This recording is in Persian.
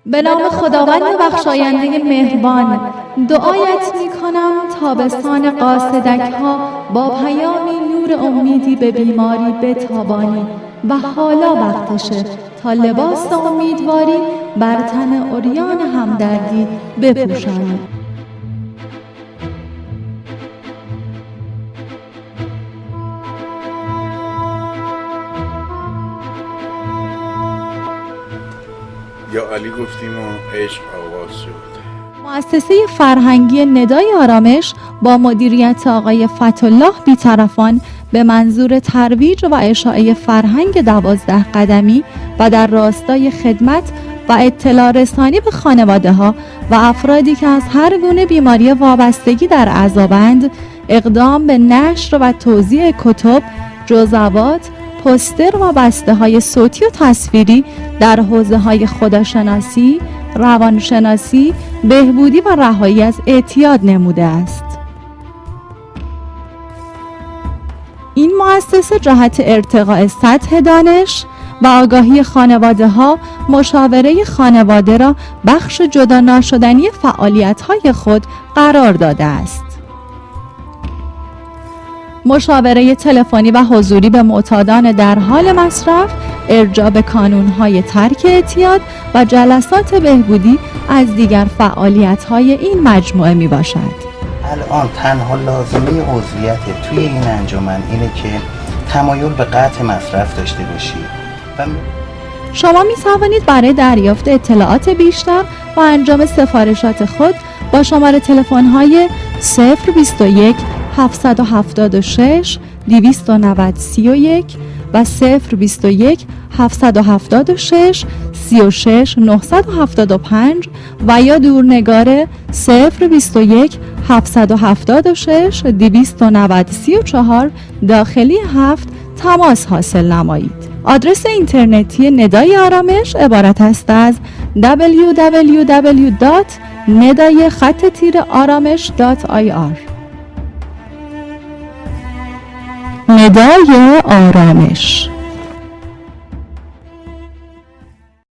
به نام خداوند بخشاینده مهربان، دعایت می کنم تابستان قاصدک ها با پیامی نور امیدی به بیماری بتابانی و حالا وقتشه تا لباس امیدواری بر تن عریان همدردی بپوشانی. یا علی گفتیم و عشق آغاز شد. مؤسسه فرهنگی ندای آرامش با مدیریت آقای فتح‌الله بی‌طرفان به منظور ترویج و اشاعه فرهنگ 12 قدمی و در راستای خدمت و اطلاع رسانی به خانواده‌ها و افرادی که از هر گونه بیماری وابستگی در عذابند، اقدام به نشر و توزیع کتب، جزوات، پوستر و بسته‌های صوتی و تصویری در حوزه‌های خداشناسی، روانشناسی، بهبودی و رهایی از اعتیاد نموده است. این مؤسسه جهت ارتقاء سطح دانش و آگاهی خانواده‌ها، مشاوره خانواده را بخش جدا ناشدنی فعالیت‌های خود قرار داده است. مشاوره تلفنی و حضوری به معتادان در حال مصرف، ارجاع به کانون‌های ترک اعتیاد و جلسات بهبودی از دیگر فعالیت‌های این مجموعه میباشد. الان تنها لازمه عضویت توی این انجمن اینه که تمایل به قطع مصرف داشته باشی و شما می توانید برای دریافت اطلاعات بیشتر و انجام سفارشات خود با شماره تلفن‌های 021 776 290 و 021 776 36 975 و یا دورنگار 021 776 290 داخلی 7 تماس حاصل نمایید. آدرس اینترنتی ندای آرامش عبارت است از www.nedai-aramesh.ir. ندای آرامش.